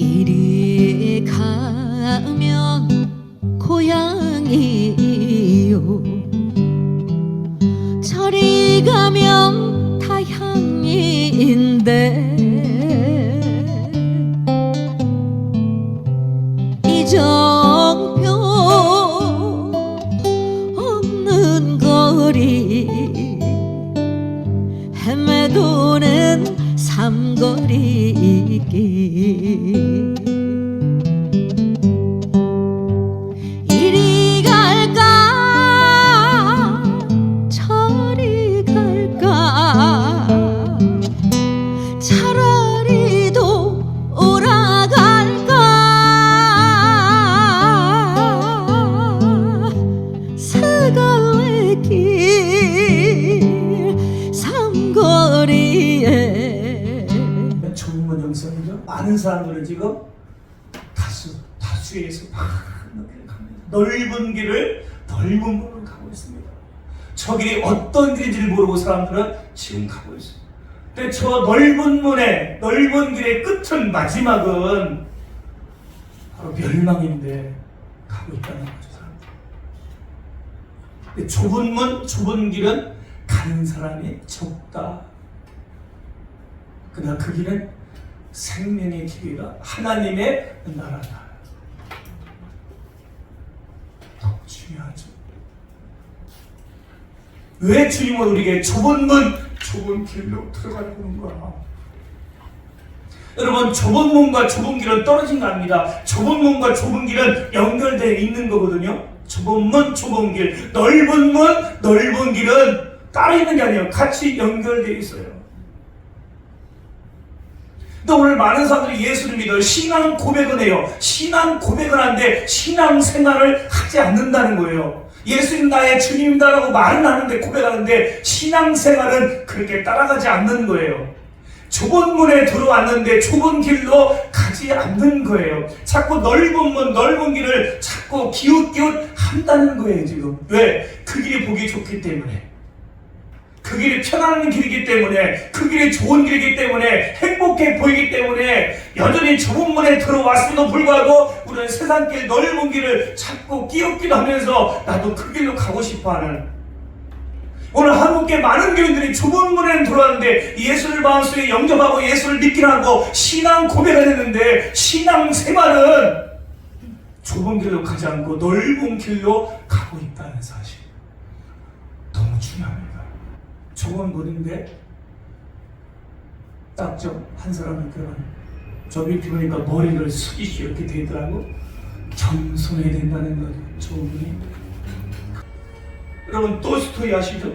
이리 가면 고향이요, 저리 가면 타향인데 이정표 없는 거리 헤매도는 삼거리길. 이리 갈까 저리 갈까 차라리도 오라갈까 세 갈래 길 삼거리에. 좋은 영상이죠. 많은 사람들은 지금 다수에서 넓은 길을 넓은 문으로 가고 있습니다. 저 길이 어떤 길인지를 모르고 사람들은 지금 가고 있습니다. 근데 저 넓은 문의 넓은 길의 끝은, 마지막은 바로 멸망인데 가고 있다는 거죠, 사람들. 근데 좁은 문, 좁은 길은 가는 사람이 적다. 그러나 그 길은 생명의 길이라 하나님의 나라다. 너무 중요하죠. 왜 주님은 우리에게 좁은 문, 좁은 길로 들어가라고 하는 거야? 여러분, 좁은 문과 좁은 길은 떨어진 거 아닙니다. 좁은 문과 좁은 길은 연결되어 있는 거거든요. 좁은 문, 좁은 길, 넓은 문, 넓은 길은 따로 있는 게 아니에요. 같이 연결되어 있어요. 근데 오늘 많은 사람들이 예수를 믿어요. 신앙 고백은 해요. 신앙 고백은 하는데 신앙 생활을 하지 않는다는 거예요. 예수님 나의 주님이다라고 말은 하는데, 고백하는데 신앙 생활은 그렇게 따라가지 않는 거예요. 좁은 문에 들어왔는데 좁은 길로 가지 않는 거예요. 자꾸 넓은 문, 넓은 길을 자꾸 기웃기웃 한다는 거예요, 지금. 왜? 그 길이 보기 좋기 때문에. 그 길이 편안한 길이기 때문에, 그 길이 좋은 길이기 때문에, 행복해 보이기 때문에 여전히 좁은 문에 들어왔음에도 불구하고 우리는 세상길, 넓은 길을 자꾸 끼웃기도 하면서 나도 그 길로 가고 싶어하는. 오늘 한국계 많은 교인들이 좁은 문에 들어왔는데 예수를 마음속에 영접하고 예수를 믿긴 하고 신앙 고백을 했는데 신앙 생활은 좁은 길로 가지 않고 넓은 길로 가고 있다는 사실, 너무 중요합니다. 좁은 문인데 딱 한 사람이 저 밑에 보니까 머리를 숙이시 이렇게 되더라고. 겸손해야 된다는 거죠, 좁은 문이. 여러분, 토스토이 아시죠?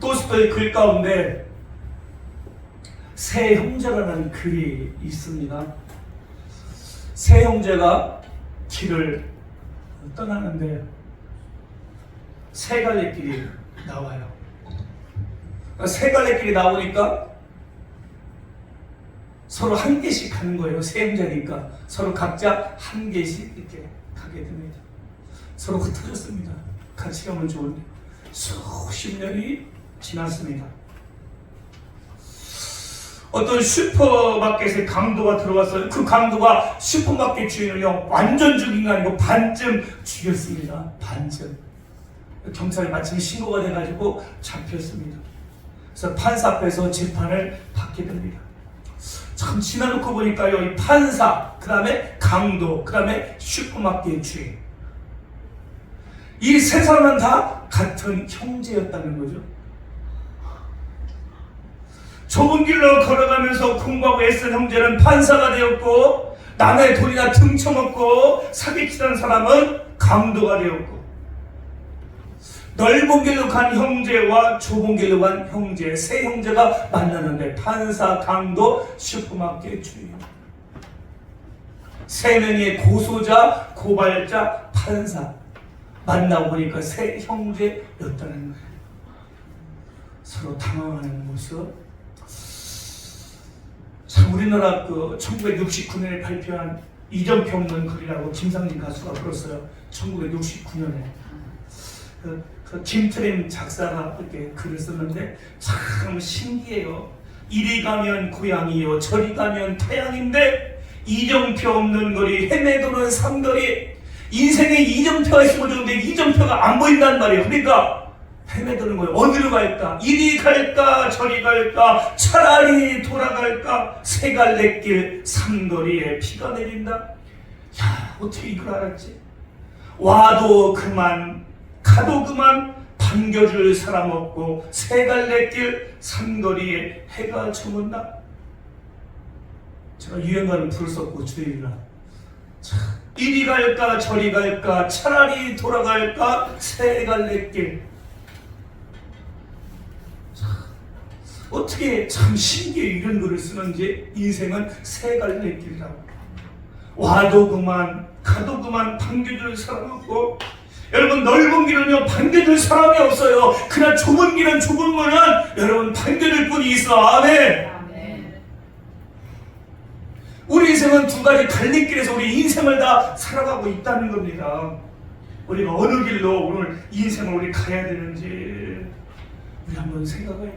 토스토이 글 가운데 세 형제라는 글이 있습니다. 세 형제가 길을 떠나는데 세 갈래 길이 나와요. 세 갈래 길이 나오니까 서로 한 개씩 가는 거예요. 세 형제니까 서로 각자 한 개씩 이렇게 가게 됩니다. 서로 흩어졌습니다. 같이 가면 좋은데 수십 년이 지났습니다. 어떤 슈퍼마켓에 강도가 들어왔어요. 그 강도가 슈퍼마켓 주인을요, 완전 죽인 게 아니고 반쯤 죽였습니다. 반쯤. 경찰에 마침 신고가 돼가지고 잡혔습니다. 그래서 판사 앞에서 재판을 받게 됩니다. 참 지나놓고 보니까요, 이 판사, 그 다음에 강도, 그 다음에 슈퍼마켓 주인, 이 세 사람은 다 같은 형제였다는 거죠. 좁은 길로 걸어가면서 공부하고 애쓴 형제는 판사가 되었고, 남의 돈이나 등쳐먹고 사기치던 사람은 강도가 되었고, 넓은 길로 간 형제와 좁은 길로 간 형제, 세 형제가 만나는데 판사, 강도, 슈퍼마켓 주인, 세 명의 고소자, 고발자, 판사 만나고 보니까 세 형제였다는 거예요. 서로 당황하는 모습. 참, 우리나라 1969년에 발표한 이정표 없는 글이라고 김상진 가수가 불렀어요. 1969년에. 그 김트림 작사가 이렇게 글을 썼는데 참 신기해요. 이리 가면 고향이요, 저리 가면 태양인데 이정표 없는 거리, 헤매도는 삼거리. 인생에 이정표가 있으면 좋은데 이정표가 안 보인단 말이에요. 그러니까 헤매도는 거예요. 어디로 갈까? 이리 갈까? 저리 갈까? 차라리 돌아갈까? 세 갈래길 삼거리에 비가 내린다. 야, 어떻게 이걸 알았지? 와도 그만, 가도 그만, 반겨줄 사람 없고 세 갈래길 삼거리에 해가 저문다. 제가 유행가를 불렀었고 주일이라 이리 갈까 저리 갈까 차라리 돌아갈까 세 갈래길. 어떻게 참 신기해 이런 글을 쓰는지. 인생은 세 갈래길이라고. 와도 그만 가도 그만 반겨줄 사람 없고. 여러분 넓은 길은요 반겨줄 사람이 없어요. 그냥 좁은 길은 좁은 문은 여러분 반겨줄 분이 있어. 아멘. 우리 인생은 두 가지 갈림길에서 우리 인생을 다 살아가고 있다는 겁니다. 우리가 어느 길로 오늘 인생을 우리 가야 되는지 우리 한번 생각해요.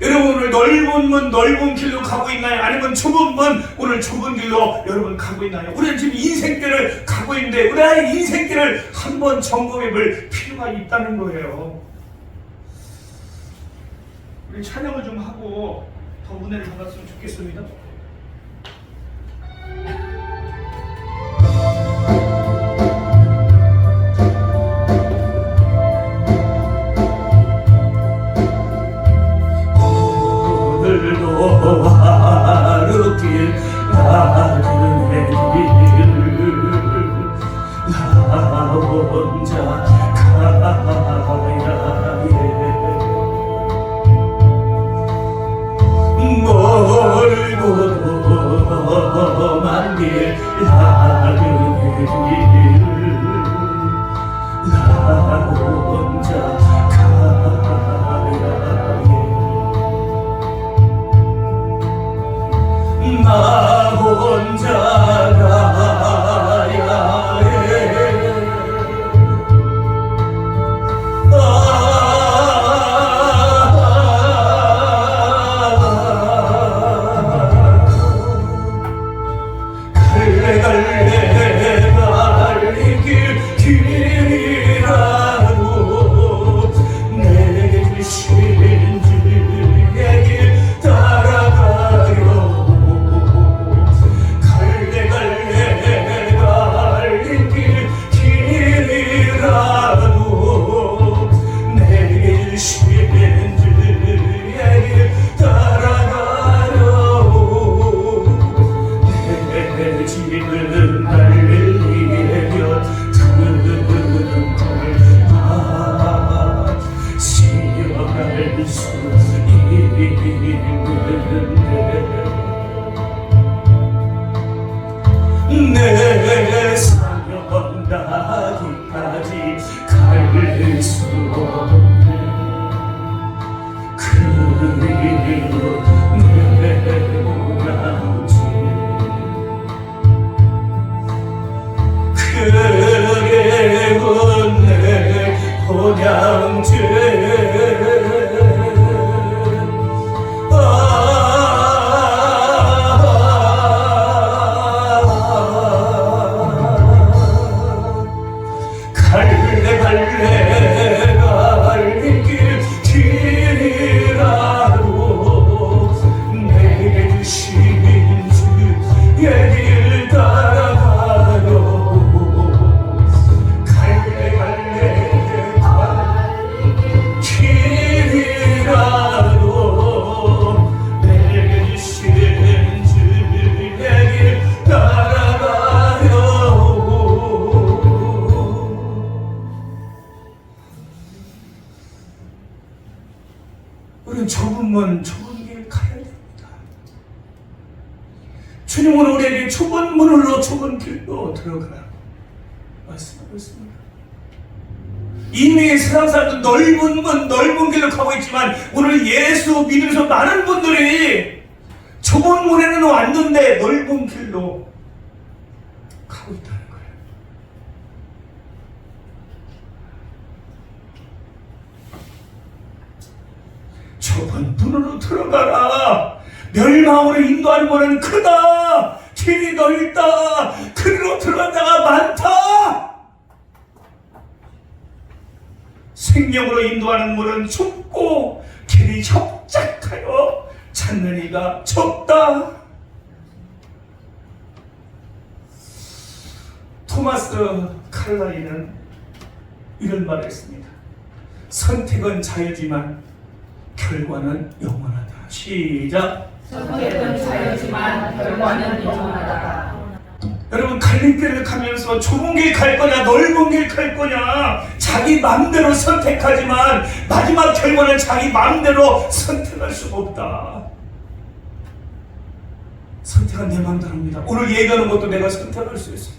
여러분 오늘 넓은 문 넓은 길로 가고 있나요? 아니면 좁은 문 오늘 좁은 길로 여러분 가고 있나요? 우리는 지금 인생길을 가고 있는데 우리의 인생길을 한번 점검해 볼 필요가 있다는 거예요. 우리 찬양을 좀 하고 더 은혜를 받았으면 좋겠습니다. 오늘도 하루길 나그네 길을 나 혼자 가야 해. 멀고도 먼 길 나그네 길을 나 혼자 나 혼자 가야 해. 갈래 갈래 갈린 길이라도 내게 주신 주의 길 따라가려. 내 사명 나기까지 갈 수 없네. 그리로 내보남지 그리운 내 혼양죄. 갈래 갈래 갈린 길이라도 내게 주신 주의 길 따라가려. 갈래 갈래 갈린 길이라도 내게 주신 주의 길 따라가려. 우리는 좁은 문, 좁은 길 가야 됩니다. 주님은 우리에게 좁은 문으로 좁은 길로 들어가라고 말씀하고 있습니다. 이미 세상 사람들 넓은 문, 넓은 길로 가고 있지만 오늘 예수 믿으면서 많은 분들이 좁은 문에는 왔는데 넓은 길로 가고 있다는 거예요. 좁은 문으로 들어가라. 멸망으로 인도하는 문은 크다. 길이 생명으로 인도하는 물은 좁고 길이 협착하여 찾는 이가 적다. 토마스 칼라이는 이런 말을 했습니다. 선택은 자유지만 결과는 영원하다. 시작. 선택은 자유지만 결과는 영원하다. 여러분, 갈림길을 가면서 좁은 길 갈 거냐 넓은 길 갈 거냐 자기 마음대로 선택하지만 마지막 결과는 자기 마음대로 선택할 수가 없다. 선택은 내 마음대로 합니다. 오늘 얘기하는 것도 내가 선택할 수 있어요.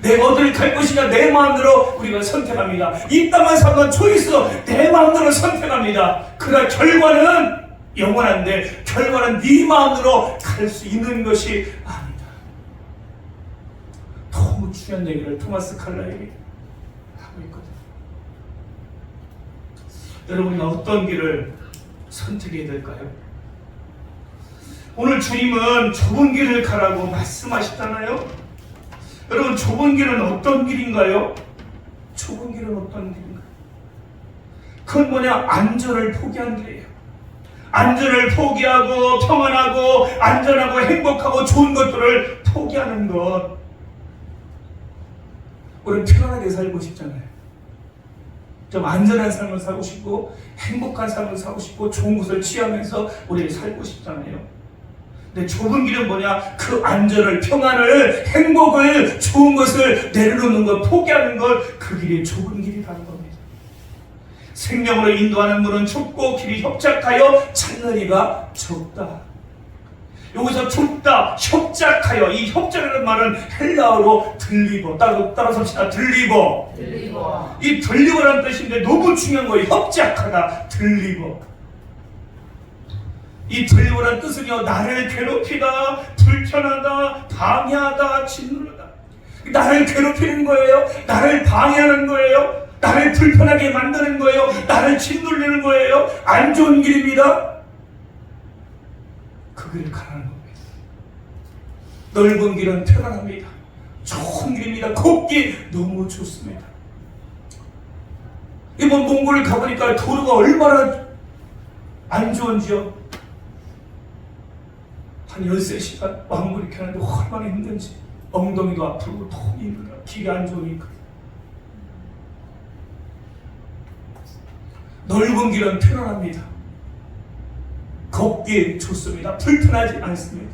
내가 어디를 갈 것이냐 내 마음대로 우리가 선택합니다. 이 땅을 사건 초이스 내 마음대로 선택합니다. 그러나 결과는 영원한데 결과는 네 마음대로 갈 수 있는 것이 아니다. 너무 중요한 얘기를 토마스 칼라에게 하고 있거든요. 여러분은 어떤 길을 선택해야 될까요? 오늘 주님은 좁은 길을 가라고 말씀하셨잖아요. 여러분, 좁은 길은 어떤 길인가요? 좁은 길은 어떤 길인가요? 그건 뭐냐? 안전을 포기한 길이에요. 안전을 포기하고 평안하고 안전하고 행복하고 좋은 것들을 포기하는 것. 우리는 편안하게 살고 싶잖아요. 좀 안전한 삶을 살고 싶고 행복한 삶을 살고 싶고 좋은 것을 취하면서 우리 살고 싶잖아요. 근데 좁은 길은 뭐냐? 그 안전을, 평안을, 행복을, 좋은 것을 내려놓는 것, 포기하는 것, 그 길이 좁은 길이라는 겁니다. 생명으로 인도하는 문은 좁고 길이 협착하여 찾는 이가 적다. 여기서 좁다, 협착하여, 이 협착이라는 말은 헬라어로 들리버, 따라서 합시다. 들리버. 이 들리버라는 뜻인데 너무 중요한 거예요. 협착하다, 들리버. 이 들리버라는 뜻은요, 나를 괴롭히다, 불편하다, 방해하다, 짓누르다. 나를 괴롭히는 거예요. 나를 방해하는 거예요. 나를 불편하게 만드는 거예요. 나를 짓누르는 거예요. 안 좋은 길입니다. 그 길을 가라는 겁니다. 넓은 길은 편안합니다. 좋은 길입니다. 걷기 너무 좋습니다. 이번 몽골을 가보니까 도로가 얼마나 안 좋은지요. 한 13시간 왕복 이렇게 하는데 얼마나 힘든지. 엉덩이도 아프고 너무 힘들어. 길이 안 좋으니까. 넓은 길은 편안합니다. 걷기 좋습니다. 불편하지 않습니다.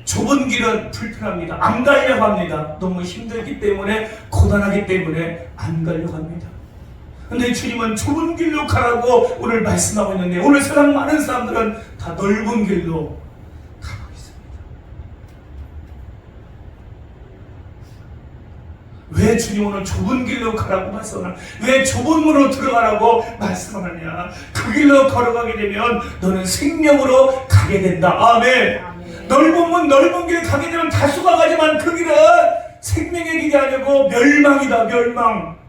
좁은 길은 불편합니다. 안 가려고 합니다. 너무 힘들기 때문에, 고단하기 때문에 안 가려고 합니다. 근데 주님은 좁은 길로 가라고 오늘 말씀하고 있는데, 오늘 세상 많은 사람들은 다 넓은 길로 가고 있습니다. 왜 주님 오늘 좁은 길로 가라고 말씀하냐? 왜 좁은 문으로 들어가라고 말씀하느냐? 그 길로 걸어가게 되면 너는 생명으로 가게 된다. 아멘. 넓은 문, 넓은 길 가게 되면 다수가 가지만 그 길은 생명의 길이 아니고 멸망이다, 멸망.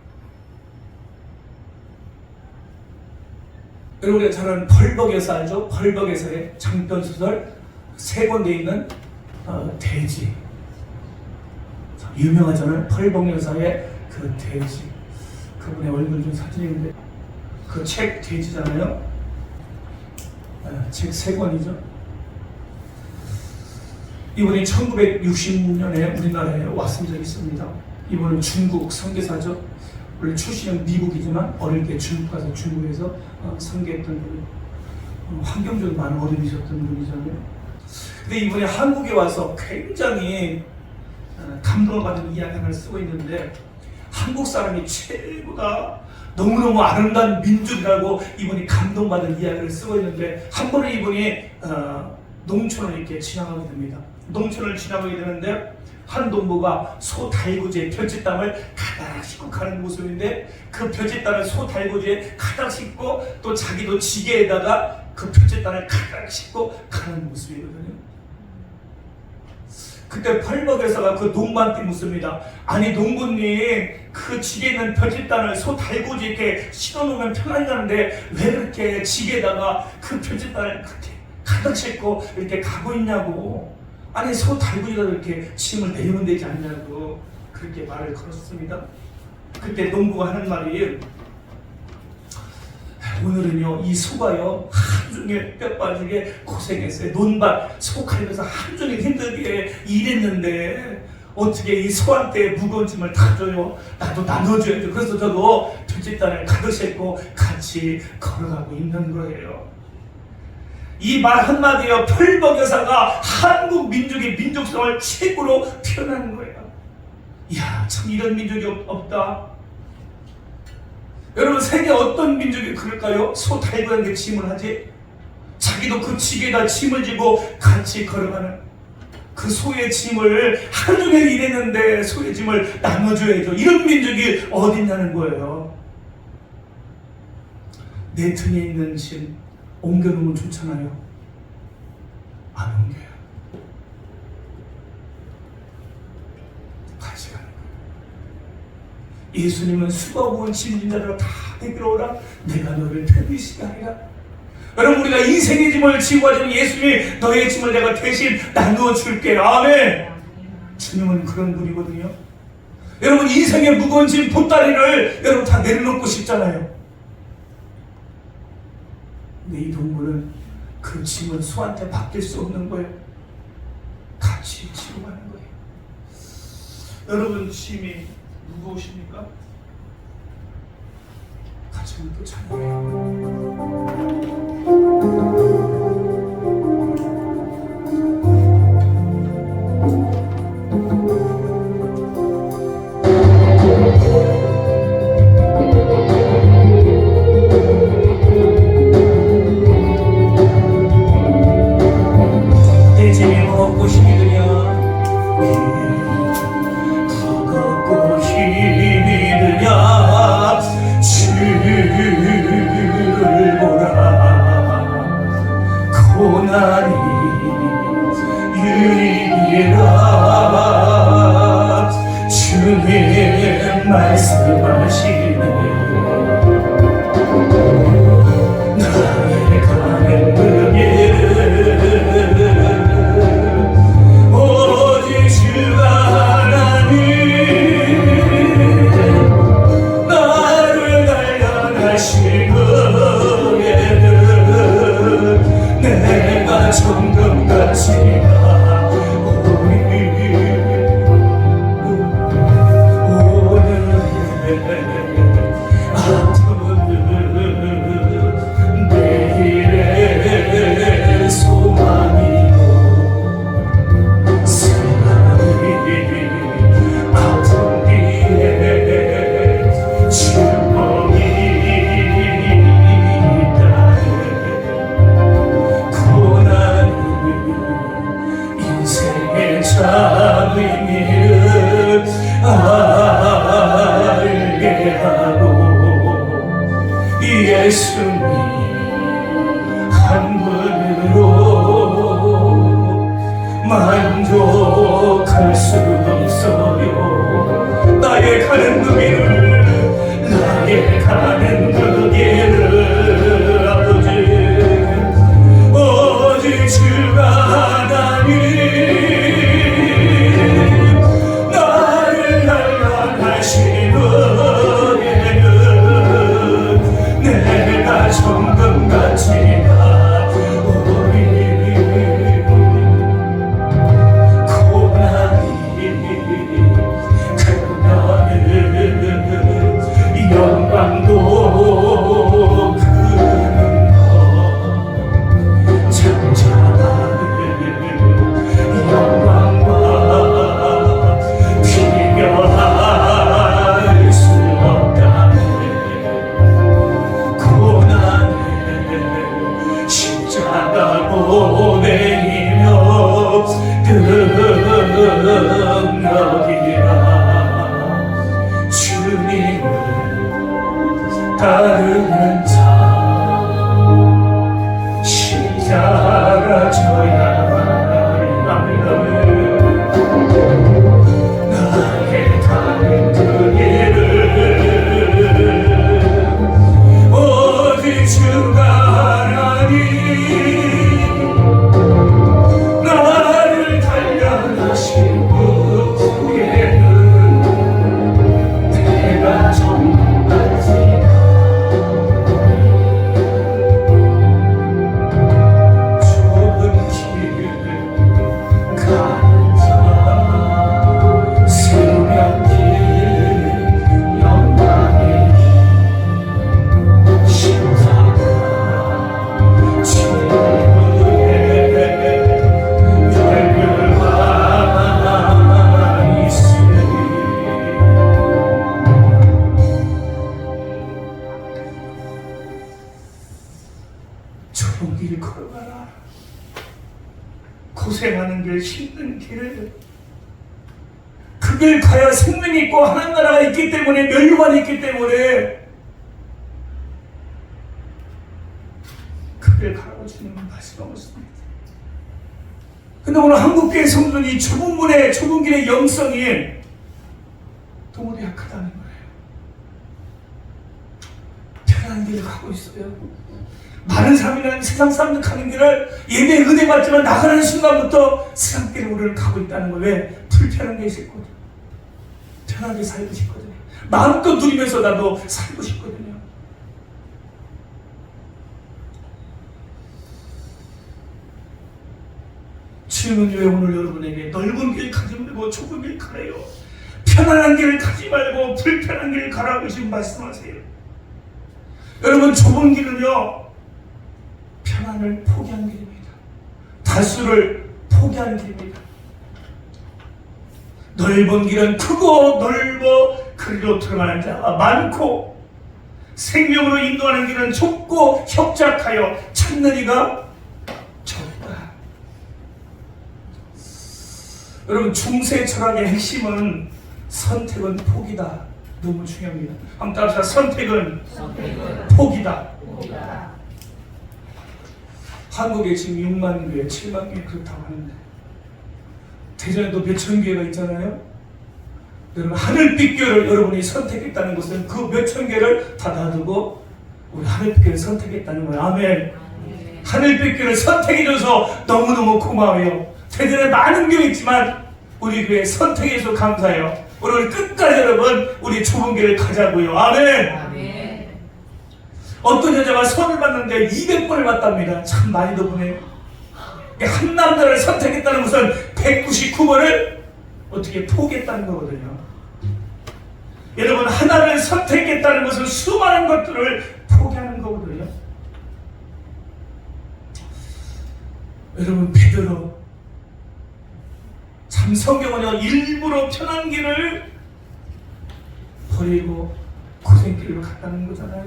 여러분이 잘 아는 벌벅에서 알죠? 벌벅에서의 장편소설 3권에 있는 돼지. 유명하잖아요. 벌벅여사의 그 돼지. 그분의 얼굴 좀 사진인데 그 책 돼지잖아요. 책 3권이죠. 이분이 1960년에 우리나라에 왔은 적이 있습니다. 이분은 중국 선교사죠. 원래 출신은 미국이지만 어릴 때 중국 가서 중국에서 선교했던 분, 환경적으로 많은 어려우셨던 분이잖아요. 근데 이분이 한국에 와서 굉장히 감동을 받은 이야기 하나를 쓰고 있는데, 한국 사람이 최고다, 너무너무 아름다운 민족이라고 이분이 감동받은 이야기를 쓰고 있는데, 한 번에 이분이 농촌을 이렇게 지나가게 됩니다. 농촌을 지나가게 되는데 한 농부가 소 달구지에 볏짚담을 가닥 싣고 가는 모습인데, 그 볏짚담을 소 달구지에 가닥 싣고 또 자기도 지게에다가 그 볏짚담을 가닥 싣고 가는 모습이거든요. 그때 벌벅에서가 그 농부한테 묻습니다. 아니 농부님, 그 지게 있는 볏짚담을 소 달구지에 이렇게 실어놓으면 편하냐는데 왜 그렇게 지게에다가 그 볏짚담을 그렇게 가득 싣고 이렇게 가고 있냐고. 아니 소 달구지라도 이렇게 짐을 내리면 되지 않냐고 그렇게 말을 걸었습니다. 그때 농부가 하는 말이, 오늘은요 이 소가요 하루 종일 뼈 빠지게 고생했어요. 논밭 소 갈면서 하루 종일 힘들게 일했는데 어떻게 이 소한테 무거운 짐을 다 줘요? 나도 나눠줘야죠. 그래서 저도 둘째 딸을 가득 같이 걸어가고 있는 거예요. 이 말 한마디요 별복 여사가 한국 민족의 민족성을 최고로 표현하는 거예요. 이야 참 이런 민족이 없다. 여러분 세계 어떤 민족이 그럴까요? 소 달구한테 짐을 하지? 자기도 그 지게에다 짐을 지고 같이 걸어가는 그 소의 짐을 하루 종일 일했는데 소의 짐을 나눠줘야죠. 이런 민족이 어디 있냐는 거예요. 내 등에 있는 짐 옮겨놓으면 좋잖아요. 안 옮겨요. 같이 가는 거예요. 예수님은 수가 모은 짐진 자들아 다 내게로 오라 내가 너를 편히시게 하리라. 여러분 우리가 인생의 짐을 지고 가지고 예수님이 너의 짐을 내가 대신 나누어 줄게. 아멘. 주님은 그런 분이거든요. 여러분 인생의 무거운 짐 보따리를 여러분 다 내려놓고 싶잖아요. 근데 이 동물은 그 짐을 소한테 맡길 수 없는 거예요. 같이 지고 가는 거예요. 여러분 짐이 무거우십니까? 같이 한번 또 찬양해요. 내 짐이 무겁고 힘이 드냐 더 걷고 힘이 드냐 주를 보라 고난이 유익이라 주님 말씀하시네. 나의 가는 그 길은 오직 주가 하나님 나를 단련하시거든 내가 정금같이 내일의 소망이고 사랑이 아픈 뒤에 주먹이 있다네. 고난이 인생의 참 의미를 알게 하고 예수님 한 분으로 만족할 수 없어요. 나의 가는 그 길을 나의 가는 그 길을 아버지 오직 주가 하나님 나를 단련하시거든 내가 정금같이 가오리 고난이 그나는 영광도 그는 것 창자하는 영광과 비교할 수 없다네. 고난의 십자가 고백이며 능력이라 주님을 따르는 자 십자가 져야만 합니다. 나의 가는 그 길을 오직 주가 하나님 나를 단련하시고 후에는 내가 정금같이 길. 그 길 가야 생명이 있고 하나님 나라가 있기 때문에, 멸류관이 있기 때문에 그 길 가라고 주님은 말씀하고 있습니다. 근데 오늘 한국교회 성도들이 좁은 문에, 좁은 길의 영성이 너무도 약하다는 거예요. 편안한 길을 가고 있어요. 많은 사람이란 세상 사람들 가는 길을 예배 은혜 받지만 나가는 순간부터 세상 길을 우리는 가고 있다는 거예요. 왜? 불편한 게 있거든요. 편하게 살고 싶거든요. 마음껏 누리면서 나도 살고 싶거든요. 주님은 왜 오늘 여러분에게 넓은 길 가지 말고 좁은 길 가래요? 편안한 길을 가지 말고 불편한 길을 가라고 지금 말씀하세요. 여러분, 좁은 길은요, 편안을 포기한 길입니다. 다수를 포기하는 길입니다. 넓은 길은 크고 넓어 그리로 들어가는 자가 많고, 생명으로 인도하는 길은 좁고 협착하여 찾는 이가 적다. 여러분, 중세 철학의 핵심은 선택은 포기다. 너무 중요합니다. 한번 따라서 선택은 포기다. 한국에 지금 6만 교회, 7만 교회 그렇다고 하는데, 대전에도 몇천 교회가 있잖아요. 여러분, 하늘빛 교회를 여러분이 선택했다는 것은 그 몇천 교회를 다 놔두고 우리 하늘빛 교회를 선택했다는 거예요. 아멘. 하늘빛 교회를 선택해줘서 너무너무 고마워요. 대전에 많은 교회 있지만 우리 교회 선택해서 감사해요. 오늘 끝까지 여러분, 우리 좁은 길을 가자고요. 아멘. 어떤 여자가 선을 받는데 200번을 받답니다. 참 많이도 보네요. 한 남자를 선택했다는 것은 199번을 어떻게 포기했다는 거거든요. 여러분, 하나를 선택했다는 것은 수많은 것들을 포기하는 거거든요. 여러분, 베드로 참 성경은요, 일부러 편한 길을 버리고 고생길로 갔다는 거잖아요.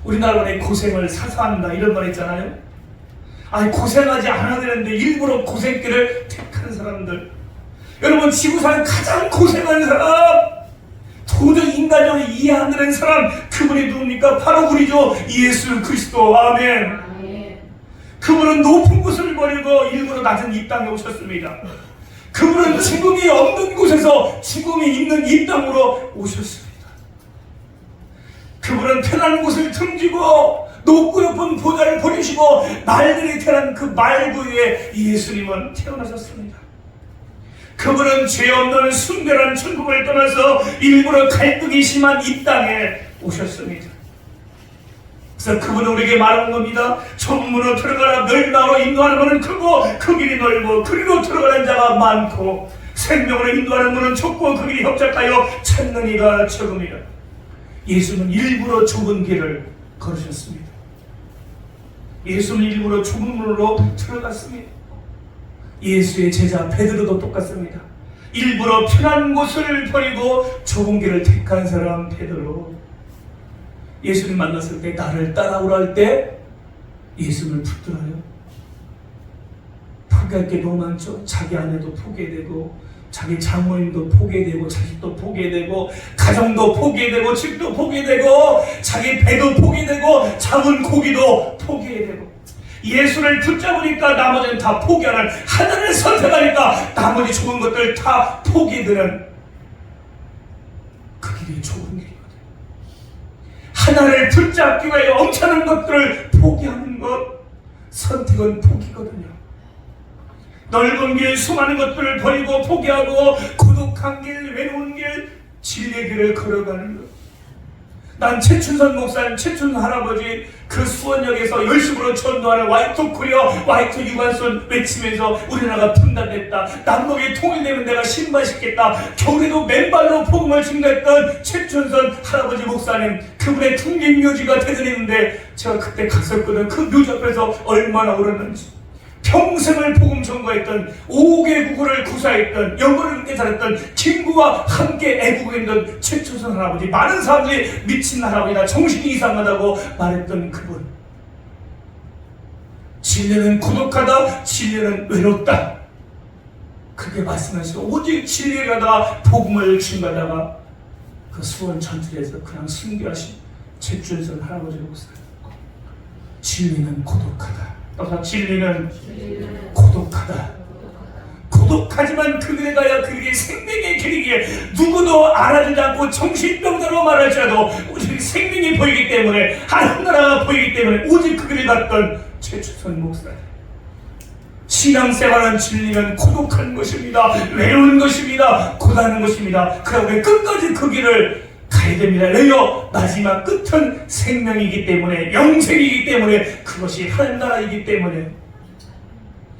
우리나라에 고생을 사사한다 이런 말 있잖아요. 아니, 고생하지 않아야 되는데 일부러 고생길을 택하는 사람들. 여러분, 지구상 가장 고생하는 사람, 도저히 인간적으로 이해 안 되는 사람, 그분이 누굽니까? 바로 우리죠. 예수 그리스도. 아멘. 그분은 높은 곳을 버리고 일부러 낮은 이 땅에 오셨습니다. 그분은 죽음이 없는 곳에서 죽음이 있는 이 땅으로 오셨습니다. 그분은 편한 곳을 등지고 높고 높은 보좌를 버리시고 말들이 태어난 그 말구 위에 예수님은 태어나셨습니다. 그분은 죄 없는 순결한 천국을 떠나서 일부러 갈등이 심한 이 땅에 오셨습니다. 그래서 그분은 우리에게 말하는 겁니다. 좁은 문으로 들어가라. 멸망으로 인도하는 문은 크고 그 길이 넓고 그리로 들어가는 자가 많고, 생명으로 인도하는 문은 좁고 그 길이 협착하여 찾는 이가 적음이라. 예수는 일부러 좁은 길을 걸으셨습니다. 예수는 일부러 좁은 문으로 들어갔습니다. 예수의 제자 베드로도 똑같습니다. 일부러 편한 곳을 버리고 좁은 길을 택한 사람 베드로. 예수님 만났을 때 나를 따라오라 할 때 예수님을 붙들어요. 포기할 게 너무 많죠. 자기 아내도 포기되고, 자기 장모님도 포기되고, 자식도 포기되고, 가정도 포기되고, 집도 포기되고, 자기 배도 포기되고, 잡은 고기도 포기되고. 예수를 붙잡으니까 나머지는 다 포기하는, 하나를 선택하니까 나머지 좋은 것들 다 포기되는 그 길이 좁은 길이거든요. 하나를 붙잡기 위해 엄청난 것들을 포기하는 것, 선택은 포기거든요. 넓은 길, 수많은 것들을 버리고 포기하고 고독한 길, 외로운 길, 진리의 길을 걸어가는 것. 난 최춘선 목사님, 최춘선 할아버지 그 수원역에서 열심으로 전도하는 화이트 코리아, 화이트 유관순 외치면서 우리나라가 분단됐다, 남북이 통일되면 내가 신발 신겠다, 겨울에도 맨발로 복음을 증거했던 최춘선 할아버지 목사님, 그분의 풍림묘지가 대전했는데 제가 그때 갔었거든. 그 묘지 앞에서 얼마나 울었는지. 평생을 복음 전거했던, 5개 국어를 구사했던, 영어를 그렇게 잘했던, 친구와 함께 애국했던 최춘선 할아버지, 많은 사람들이 미친 할아버지다, 정신이 이상하다고 말했던 그분. 진리는 고독하다, 진리는 외롭다. 그렇게 말씀하시고 오직 진리를 가다 복음을 증가하다가 그 수원 전투에서 그냥 순교하신 제주에서 할아버지를 보세요. 진리는 고독하다. 따라서 진리는 고독하다. 고독하지만 그 길에 가야 그게 생명의 길이기에 누구도 알아주지 않고 정신병자로 말할지라도 오직 생명이 보이기 때문에 하늘나라가 보이기 때문에 오직 그 길을 갔던 최추선 목사. 신앙생활은 진리는 고독한 것입니다. 외로운 것입니다. 고단한 것입니다. 그러고 끝까지 그 길을 가야 됩니다. 왜요? 마지막 끝은 생명이기 때문에, 영생이기 때문에, 그것이 하늘나라이기 때문에.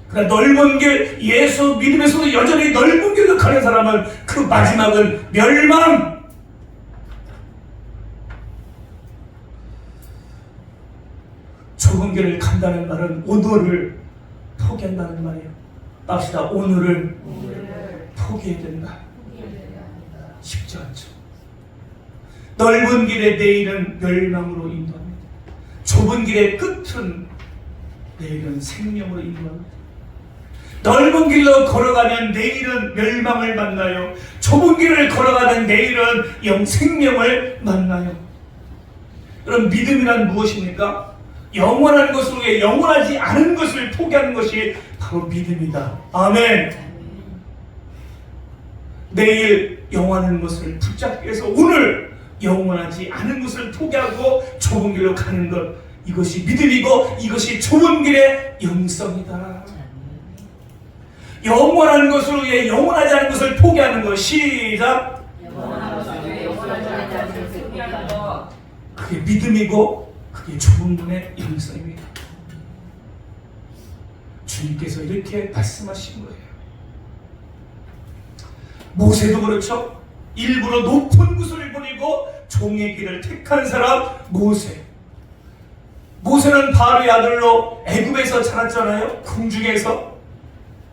그러니까 넓은 길, 예수 믿음에서도 여전히 넓은 길로 가는 사람은 그 마지막은 멸망. 좁은 길을 간다는 말은 오늘을 포기한다는 말이에요. 납시다. 오늘을 포기해야 된다. 쉽지 않죠. 넓은 길의 내일은 멸망으로 인도합니다. 좁은 길의 끝은 내일은 생명으로 인도합니다. 넓은 길로 걸어가면 내일은 멸망을 만나요. 좁은 길을 걸어가면 내일은 생명을 만나요. 그럼 믿음이란 무엇입니까? 영원한 것을 위해 영원하지 않은 것을 포기하는 것이 바로 믿음이다. 아멘. 내일 영원한 것을 붙잡기 위해서 오늘 영원하지 않은 것을 포기하고 좁은 길로 가는 것, 이것이 믿음이고 이것이 좁은 길의 영성이다. 영원한 것을 위해 영원하지 않은 것을 포기하는 것. 시작. 영원한 것을 위해 영원하지 않은 것을 포기하는 것. 그게 믿음이고 그게 좁은 길의 영성입니다. 주님께서 이렇게 말씀하신 거예요. 모세도 그렇죠. 일부러 높은 곳을 버리고 종의 길을 택한 사람 모세. 모세는 바로의 아들로 애굽에서 자랐잖아요. 궁중에서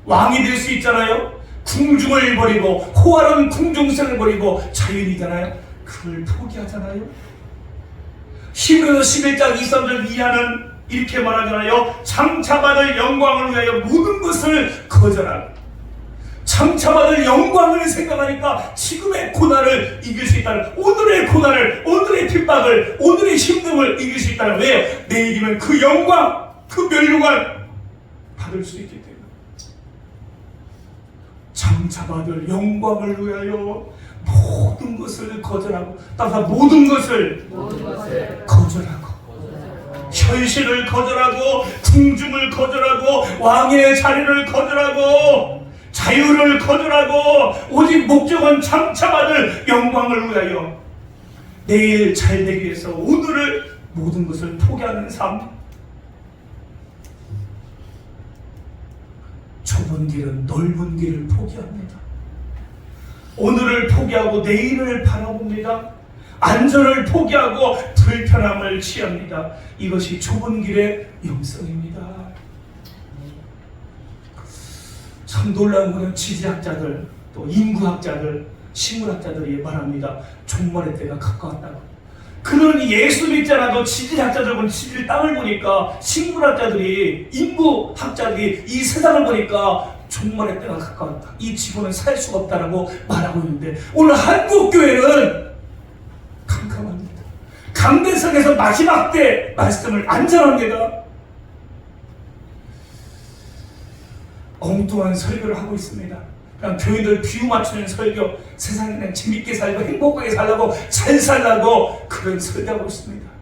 왕이 될 수 있잖아요. 궁중을 버리고 호화로운 궁중생을 버리고 자연이잖아요. 그걸 포기하잖아요. 히브리서 11장 23절 이하는 이렇게 말하잖아요. 장차받을 영광을 위하여 모든 것을 거절하고, 장차받을 영광을 생각하니까 지금의 고난을 이길 수 있다는, 오늘의 고난을, 오늘의 핍박을, 오늘의 힘듦을 이길 수 있다는. 왜요? 내일이면 그 영광, 그 멸류관 받을 수 있기 때문에. 장차받을 영광을 위하여 모든 것을 거절하고, 따라서 모든 것을 거절하고, 현실을 거절하고, 궁중을 거절하고, 왕의 자리를 거절하고, 자유를 거절하고, 오직 목적은 장차받을 영광을 위하여 내일 잘 되기 위해서 오늘을 모든 것을 포기하는 삶. 좁은 길은 넓은 길을 포기합니다. 오늘을 포기하고 내일을 바라봅니다. 안전을 포기하고 불편함을 취합니다. 이것이 좁은 길의 영성입니다. 참 놀라운 것은 지질학자들, 또 인구학자들, 식물학자들이 말합니다. 종말의 때가 가까웠다고. 그런 예수 믿지 않아도 지질학자들은 지질 땅을 보니까, 식물학자들이, 인구학자들이 이 세상을 보니까 종말의 때가 가까웠다. 이 지구는 살 수가 없다라고 말하고 있는데, 오늘 한국교회는 캄캄합니다. 강대상에서 마지막 때 말씀을 안전합니다. 엉뚱한 설교를 하고 있습니다. 그냥 교인들 비유 맞추는 설교, 세상에 그냥 재밌게 살고 행복하게 살라고, 잘 살라고 그런 설교하고 있습니다.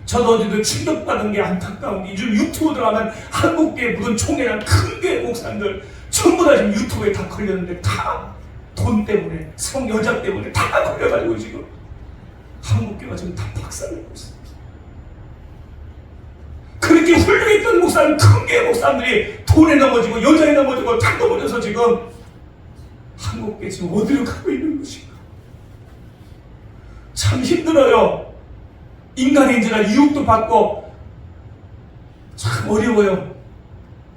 저도 어제도 충격받은 게 안타까운 게, 요즘 유튜브 들어가면 한국교회 무슨 총회랑 큰 교회 목사님들 전부 다 지금 유튜브에 다 걸렸는데, 다 돈 때문에, 성여자 때문에 다 걸려가지고 지금 한국교회가 지금 다 박살내고 있습니다. 그렇게 훌륭했던 목사님, 큰 교회 목사님들이 돈에 넘어지고 여자에 넘어지고 다 넘어져서 지금 한국교회 지금 어디로 가고 있는 것인가. 참 힘들어요. 인간인지라 유혹도 받고 참 어려워요.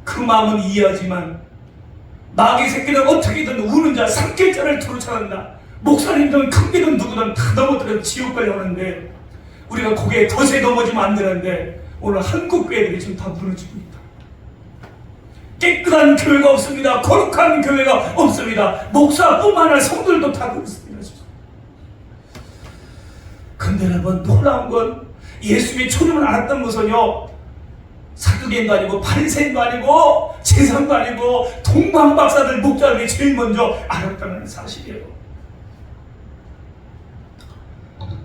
그 마음은 이해하지만, 마귀 새끼는 어떻게든 우는 자, 삼킬 자를 두루 찾는다. 목사님들은 큰게든 누구든 다 넘어뜨려 지옥 가려는데, 우리가 거기에 덫에 넘어지면 안 되는데, 오늘 한국 교회들이 지금 다 무너지고 있다. 깨끗한 교회가 없습니다. 거룩한 교회가 없습니다. 목사뿐만 아니라 성들도 다 그렇습니다. 근데 여러분, 놀라운 건 예수의 초림을 알았던 것은요, 사두개인도 아니고 바리새인도 아니고 제사장도 아니고 동방박사들 목자들이 제일 먼저 알았다는 사실이에요.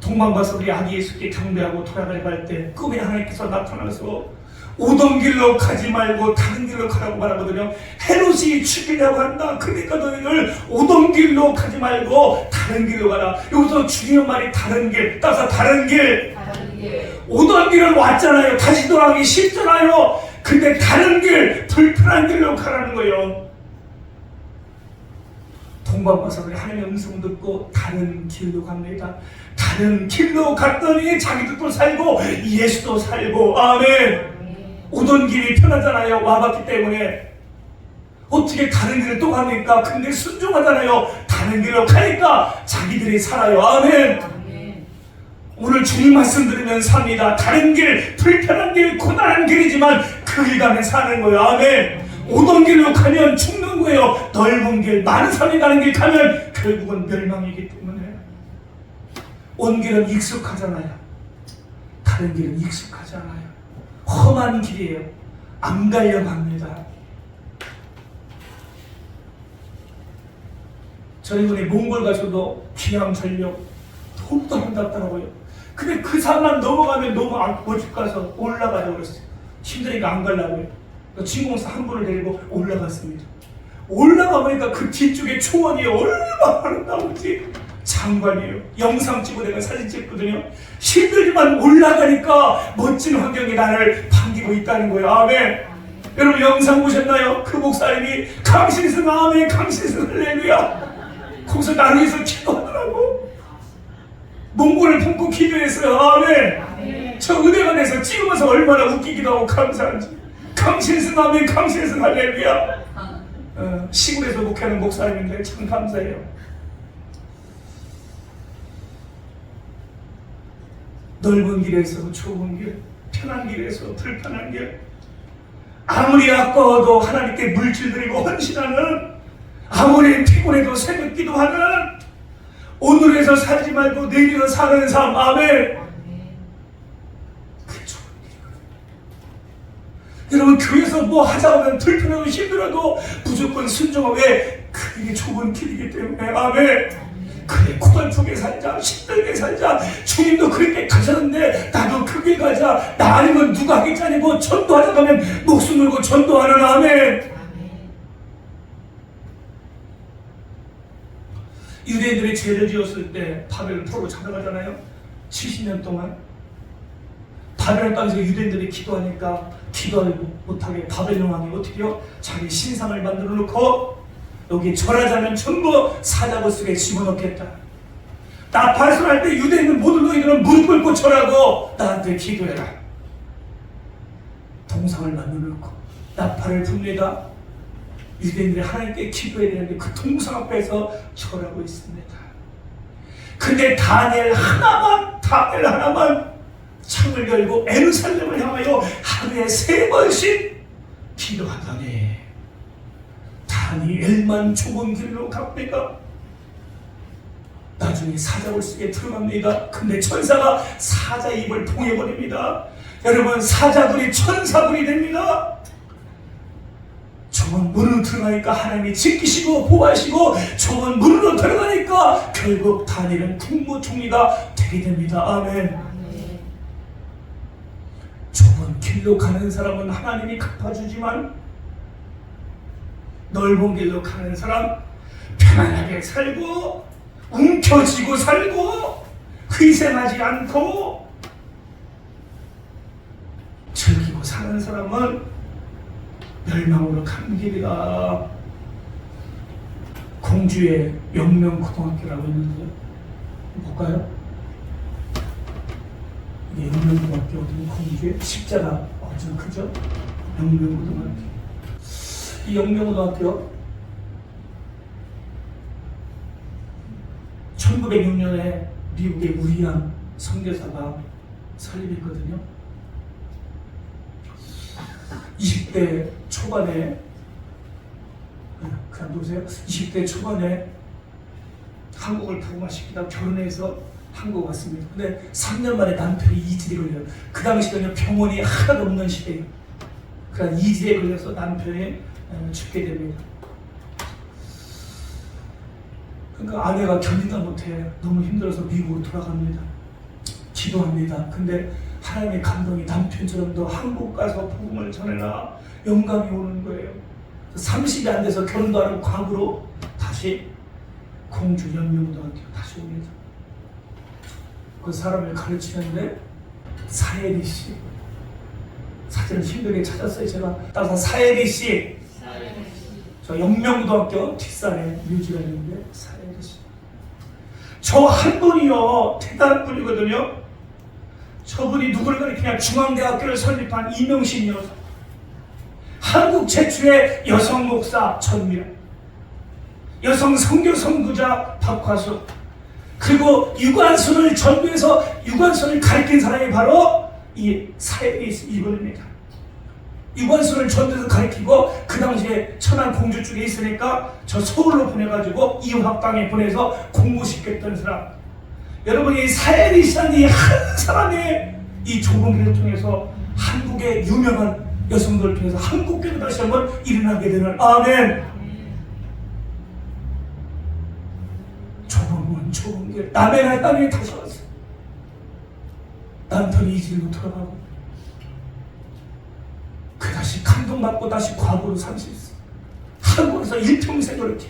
동방박사들이 아기 예수께 경배하고 돌아가려고 할 때 꿈에 하나님께서 나타나서 오던 길로 가지 말고 다른 길로 가라고 말하거든요. 헤롯이 죽이려고 한다. 그러니까 너희들 오던 길로 가지 말고 다른 길로 가라. 여기서 중요한 말이 다른 길. 따라서 다른 길. 오던 길은 왔잖아요. 다시 돌아가기 쉽잖아요. 근데 다른 길, 불편한 길로 가라는 거예요. 동방박사들이 하나님의 음성을 듣고 다른 길로 갑니다. 다른 길로 갔더니 자기들도 살고 예수도 살고. 아멘. 오던 길이 편하잖아요. 와봤기 때문에. 어떻게 다른 길을 또 갑니까? 근데 순종하잖아요. 다른 길로 가니까 자기들이 살아요. 아멘. 오늘 주님 말씀 들으면 삽니다. 다른 길, 불편한 길, 고단한 길이지만 그 길 가면 사는 거예요. 아멘. 오던 길로 가면 죽는 거예요. 넓은 길, 많은 사람이 가는 길 가면 결국은 멸망이기 때문에. 온 길은 익숙하잖아요. 다른 길은 익숙하지 않아요. 험한 길이에요. 안 가려고 합니다. 저희 분이 몽골 가서도 기암전력 더욱더 힘들었더라고요. 근데 그 산만 넘어가면 너무 못 가서 올라가려고 그랬어요. 힘드니까 안 가려고요. 진공사 한 분을 데리고 올라갔습니다. 올라가 보니까 그 뒤쪽에 초원이 얼마나 아름다운지 장관이에요. 영상 찍고 내가 사진 찍거든요. 힘들지만 올라가니까 멋진 환경이 나를 반기고 있다는 거예요. 아멘. 여러분 영상 보셨나요? 그 목사님이 강신승 아멘, 강신승 할렐루야. 거기서 나를 위해서 기도하더라고. 몽골을 품고 기도했어요. 아멘. 저 은혜관에서 찍으면서 얼마나 웃기기도 하고 감사한지. 강신승 아멘, 강신승 할렐루야. 시골에서 목회하는 목사님인데 참 감사해요. 넓은 길에서 좁은 길, 편한 길에서 불편한 길, 아무리 아까워도 하나님께 물질 드리고 헌신하는, 아무리 피곤해도 새벽 기도하는, 오늘에서 살지 말고 내일에서 사는 삶. 아멘. 그 좁은 길이거든요. 여러분 교회에서 뭐 하자고 하면 불편하고 힘들어도 무조건 순종하고, 왜? 그 길이 좁은 길이기 때문에. 아멘. 그래, 고달프게 살자, 힘들게 살자. 주님도 그렇게 가셨는데 나도 그 길 가자. 나 아니면 누가 하겠지. 뭐 전도하자 하면 목숨 걸고 전도하는. 아멘. 유대인들이 죄를 지었을 때 바벨론 포로 잡아가잖아요. 70년 동안 바벨론 땅에서 유대인들이 기도하니까 기도하지 못하게 바벨론 왕이 어떻게 해요? 자기 신상을 만들어 놓고 여기 절하자면 전부 사자고 속에 집어넣겠다. 나 발설할 때 유대인들 모든 너희들은 무릎 꿇고 절하고 나한테 기도해라. 동상을 만들어 놓고 나팔을 붑니다. 유대인들이 하나님께 기도해야 되는데 그 동상 앞에서 절하고 있습니다. 근데 다니엘 하나만 창을 열고 예루살렘을 향하여 하루에 3번씩 기도하다니, 다니엘만 좁은 길로 갑니까? 나중에 사자굴 속에 들어갑니다. 근데 천사가 사자 입을 봉해버립니다. 여러분, 사자굴이 천사굴이 됩니다. 좁은 문으로 들어가니까 하나님이 지키시고 보호하시고, 좁은 문으로 들어가니까 결국 다니엘은 국무총리가 되게 됩니다. 아멘. 좁은 길로 가는 사람은 하나님이 갚아주지만, 넓은 길로 가는 사람 편안하게 살고 움켜쥐고 살고 희생하지 않고 즐기고 사는 사람은 멸망으로 가는 길이다. 공주의 영명고등학교라고 있는데 볼까요? 이게 영명고등학교 어디 공주의 십자가 엄청 크죠? 영명고등학교. 이 영명고등학교 1906년에 미국의 우리안 선교사가 설립했거든요. 20대 초반에 잠깐 보세요. 20대 초반에 한국을 복음화시키다 결혼해서 한국 왔습니다. 근데 3년 만에 남편이 이질이 걸려요. 그 당시에는 병원이 하나도 없는 시대예요. 그러니까 이질에 걸려서 남편이 죽게 됩니다. 그러니까 아내가 견디다 못해 너무 힘들어서 미국으로 돌아갑니다. 기도합니다. 근데 하나님의 감동이 남편처럼도 한국 가서 복음을 전해라 영감이 오는 거예요. 30이 안 돼서 결혼도 안 하고 과거로 다시 공주 연명고등학교 다시 옵니다. 그 사람을 가르치는데 사예리 씨 사진을 힘들게 찾았어요. 제가 따라서 사예리 씨 저 연명고등학교 뒷산에 뮤지가 있는데 사예리 씨 저 한 분이요 대단한 분이거든요. 저분이 누구를 가리키냐 중앙대학교를 설립한 이명신 여사 한국 최초의 여성 목사 전미라 여성 선교 선구자 박화수 그리고 유관순을 전도해서 유관순을 가르친 사람이 바로 이 사예리 이분입니다. 유관순을 전도해서 가르치고 그 당시에 천안 공주 쪽에 있으니까 저 서울로 보내가지고 이화방에 보내서 공부시켰던 사람. 여러분 이 사예리 씨라는 이 한 사람의 이 좁은 길을 통해서 한국의 유명한 여성들을 통해서 한국교도 다시 한번 일어나게 되는 아멘. 좁은 길 남의 날 땅에 다시 왔어요. 남편이 이질로 돌아가고 그 다시 감동받고 다시 과거로 살 수 있어. 한국에서 일평생을 이렇게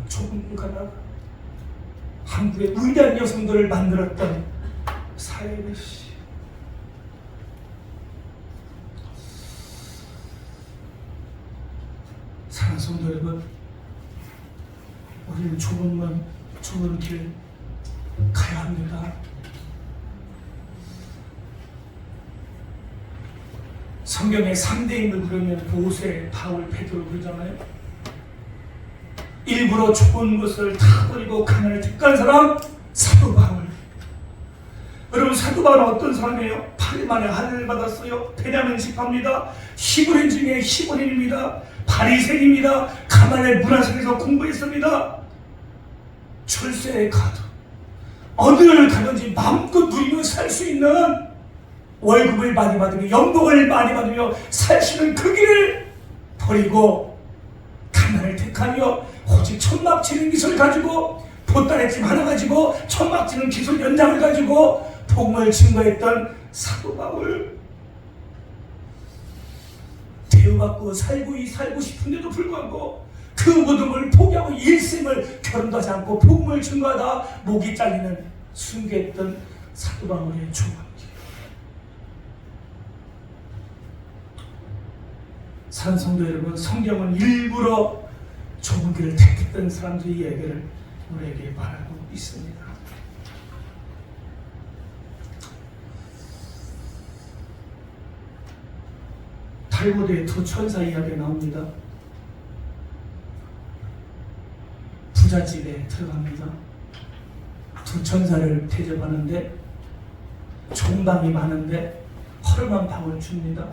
좁은 길 가다가 한국의 위대한 여성들을 만들었던 사예리 씨. 사랑하는 성도 여러분, 우리는 좁은 길 가야 합니다. 성경에 3대인을 부르면 모세, 바울, 베드로 그러잖아요. 일부러 좁은 것을 다 버리고 가난을 택한 사람 사도 바울. 여러분 사도 바울은 어떤 사람이에요? 8일 만에 하늘을 받았어요. 베냐민 지파입니다. 히브리인 중에 히브리인입니다. 바리새인입니다. 가말리엘 문화생에서 공부했습니다. 출세에 가도 어디를 가든지 마음껏 누리며 살 수 있는 월급을 많이 받으며 연봉을 많이 받으며 살 수 있는 그 길을 버리고 가난을 택하며 오직 천막치는 기술 가지고 보따리집 하나 가지고 천막치는 기술 연장을 가지고 복음을 증거했던 사도 바울. 대우받고 살고 싶은데도 불구하고 그 모든 걸 포기하고 일생을 결혼도 하지 않고 복음을 증거하다 목이 잘리는 순교했던 사도 바울의 좁은 길. 사랑하는 성도 여러분, 성경은 일부러 좁은 길을 택했던 사람들의 이야기를 우리에게 말하고 있습니다. 탈무드에 두 천사 이야기가 나옵니다. 부잣집에 들어갑니다. 두 천사를 대접하는데 종방이 많은데 허름한 방을 줍니다.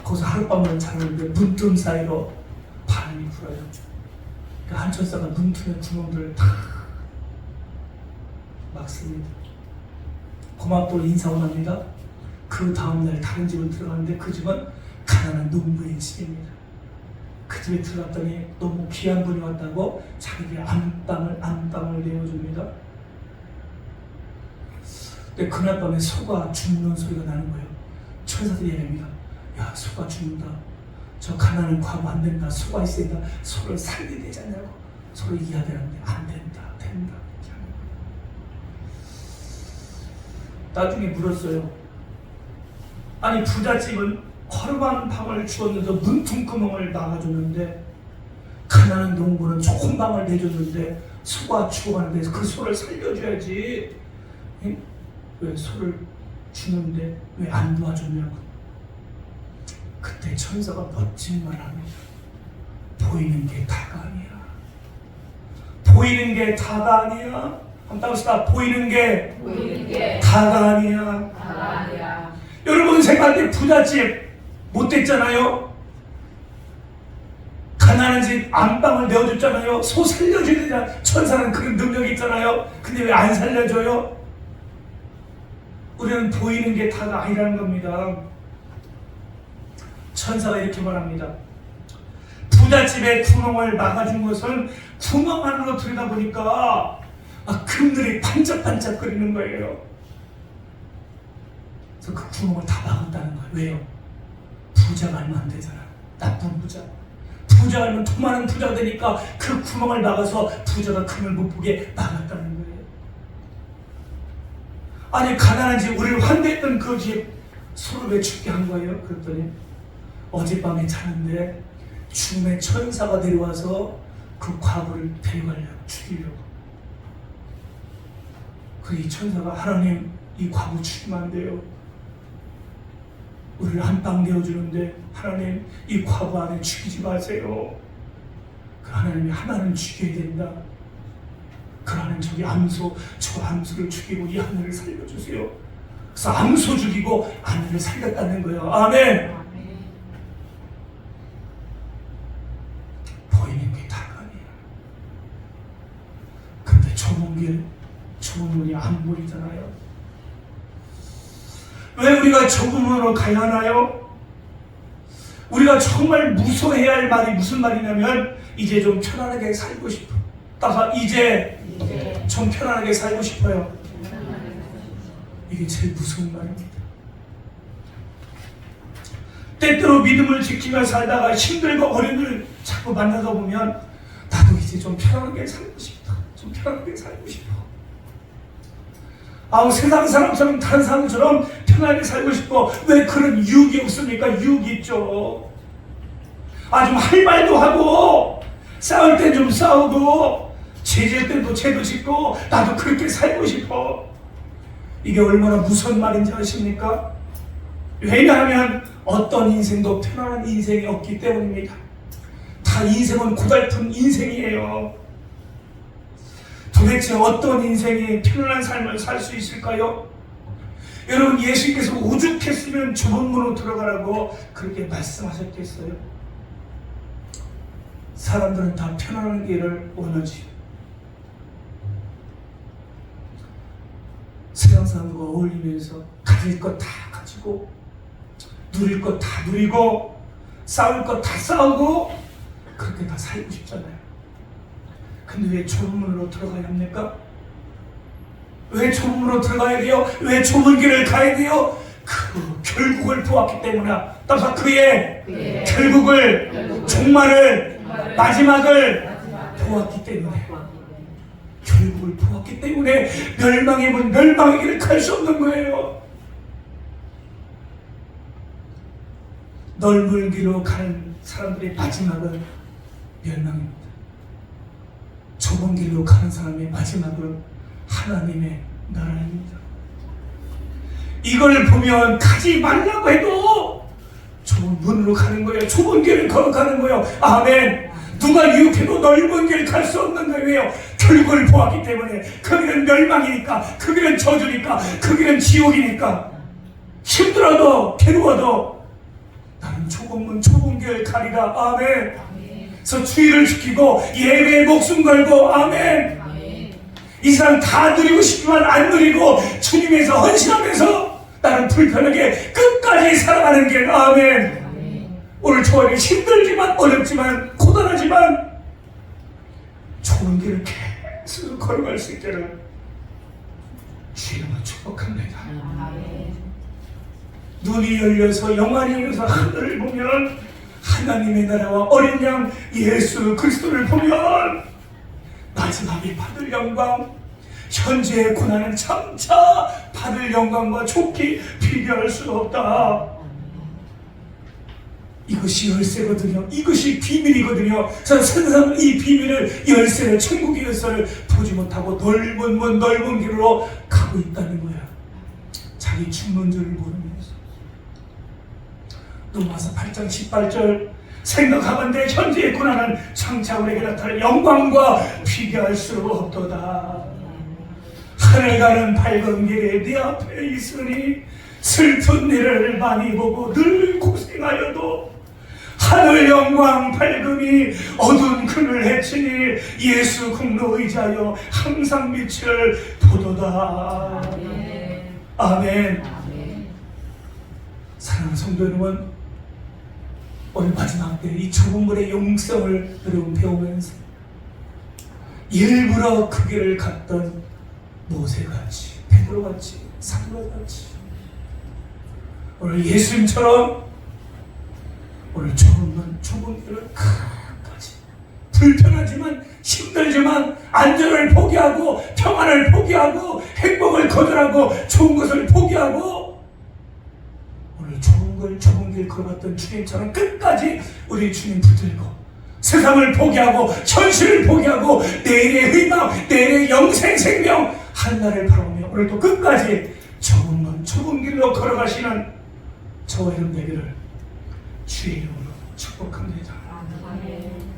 거기서 하룻밤을 자는데 문틈 사이로 바람이 불어요. 그러니까 한 천사가 문틈의 구멍들을 다 막습니다. 고맙도록 인사를 합니다. 그 다음날 다른 집을 들어갔는데 그 집은 가난한 농부의 집입니다. 그 집에 들어갔더니 너무 귀한 분이 왔다고 자기의 안방을 내어줍니다. 근데 그날 밤에 소가 죽는 소리가 나는 거예요. 천사들이 얘기합니다. 야, 소가 죽는다. 저 가난한 과부 안 된다. 소가 있으니까 소를 살려야 되지 않냐고 서로 이야기하는데 안 된다. 된다. 나중에 물었어요. 아니 부잣집은 허름한 방을 주었는데 문틈구멍을 막아줬는데 가난한 농부는 좋은 방을 내줬는데 소가 죽어가는데 그 소를 살려줘야지. 왜 소를 주는데 왜 안 도와줬냐고. 그때 천사가 멋진 말 합니다. 보이는 게 다가 아니야. 보이는 게 다가 아니야. 한번 따봅시다. 보이는 게 다가 아니야. 여러분 생각할 때 부잣집 못 됐잖아요. 집 안방을 내어줬잖아요. 소 살려줘야 되잖아요. 천사는 그런 능력이 있잖아요. 근데 왜 안 살려줘요? 우리는 보이는 게 다가 아니라는 겁니다. 천사가 이렇게 말합니다. 부잣집의 구멍을 막아준 것은 구멍 안으로 들여다보니까 금들이 반짝반짝거리는 거예요. 그래서 그 구멍을 다 막았다는 거예요. 왜요? 부자가 알면 안 되잖아. 나쁜 부자. 부자가 알면 더 많은 부자가 되니까 그 구멍을 막아서 부자가 금을 못 보게 막았다는 거예요. 아니 가난한 집, 우리를 환대했던 그 집 서로 왜 죽게 한 거예요? 그랬더니 어젯밤에 자는데 죽음의 천사가 내려와서 그 과부를 데려가려고, 죽이려고. 이 천사가 하나님 이 과부 죽이면 안 돼요. 우리를 한방 내어주는데 하나님 이 과부 안에 죽이지 마세요. 그 하나님이 하나는 죽여야 된다. 그 하나님 저기 암소, 저 암소를 죽이고 이 하늘을 살려주세요. 그래서 암소 죽이고 하늘을 살렸다는 거예요. 아멘. 보이는 게 다가 아니에요. 근데 좁은 길, 좁은 문이 안 보이잖아요. 왜 우리가 좁은 문으로 가야 하나요? 우리가 정말 무서워해야 할 말이 무슨 말이냐면 이제 좀 편안하게 살고 싶어. 따라서 이제 좀 편안하게 살고 싶어요. 이게 제일 무서운 말입니다. 때때로 믿음을 지키며 살다가 힘들고 어려운 일 자꾸 만나다 보면 나도 이제 좀 편안하게 살고 싶다. 좀 편안하게 살고 싶어. 세상 사람처럼 다른 사람처럼 편안하게 살고 싶어. 왜 그런 유혹이 없습니까? 유혹이 있죠. 좀 할 말도 하고 싸울 때 좀 싸우고 죄질 때도 죄도 짓고 나도 그렇게 살고 싶어. 이게 얼마나 무서운 말인지 아십니까? 왜냐하면 어떤 인생도 편안한 인생이 없기 때문입니다. 다 인생은 고달픈 인생이에요. 도대체 어떤 인생이 편안한 삶을 살 수 있을까요? 여러분, 예수님께서 오죽했으면 좁은 문으로 들어가라고 그렇게 말씀하셨겠어요? 사람들은 다 편안한 길을 원하지. 세상 사람들과 어울리면서 가질 것 다 가지고 누릴 것 다 누리고 싸울 것 다 싸우고 그렇게 다 살고 싶잖아요. 근데 왜 좁은 문으로 들어가야 합니까? 왜 좁은 문으로 들어가야 돼요? 왜 좁은 길을 가야 돼요? 그 결국을 보았기 때문에. 따라서 그의 결국을, 종말을, 마지막을 보았기 때문에. 결국을 보았기 때문에 멸망의 문, 멸망의 길을 갈 수 없는 거예요. 넓은 길로 가는 사람들의 마지막은 멸망입니다. 좁은 길로 가는 사람의 마지막은 하나님의 나라입니다. 이걸 보면 가지 말라고 해도 좁은 문으로 가는 거예요. 좁은 길을 걸어가는 거예요. 아멘. 누가 유혹해도 넓은 길 갈 수 없는 거예요. 결국을 보았기 때문에. 그 길은 멸망이니까, 그 길은 저주니까, 그 길은 지옥이니까. 힘들어도 괴로워도 나는 좁은 문, 좁은 길 가리라. 아멘. 그래서 주의를 지키고 예배에 목숨 걸고. 아멘. 이 세상 다 누리고 싶지만 안 누리고 주님에서 헌신하면서 나는 불편하게 끝까지 살아가는 길. 아멘. 오늘 저에게 힘들지만 어렵지만 고단하지만 좋은 길을 계속 걸어갈 수 있기를 주님을 축복합니다. 눈이 열려서 영안이 열려서 하늘을 보면 하나님의 나라와 어린 양 예수 그리스도를 보면 마지막에 받을 영광, 현재의 고난은 장차 받을 영광과 좋게 비교할 수 없다. 이것이 열쇠거든요. 이것이 비밀이거든요. 저는 세상은 이 비밀을, 열쇠를, 천국의 열쇠를 보지 못하고 넓은 문, 넓은 길로 가고 있다는 거야. 자기 죽는 줄을 모르면서. 로마서 8장 18절 생각하건대 현재의 고난은 장차 우리에게 나타날 영광과 비교할 수 없도다. 하늘 가는 밝은 길에 네 앞에 있으니 슬픈 일을 많이 보고 늘 고생하여도 하늘 영광 밝음이 어두운 그늘 해치니 예수 국로 의지하여 항상 빛을 보도다. 아멘. 사랑하는 성도 여러분, 오늘 마지막 때 이 좁은 물의 용성을 여러분 배우면서 일부러 그 길을 갔던 모세같이, 베드로같이, 사도같이 오늘 예수님처럼 오늘 좁은 길을 끝까지 불편하지만 힘들지만 안전을 포기하고 평안을 포기하고 행복을 거절하고 좋은 것을 포기하고 오늘 좁은 길 걸어갔던 주님처럼 끝까지 우리 주님 붙들고 세상을 포기하고 현실을 포기하고 내일의 희망, 내일의 영생 생명 한날을 바라보며 오늘도 끝까지 좁은 길로 걸어가시는 저와 여러분 되기를 주의 이름으로 축복합니다. 아멘.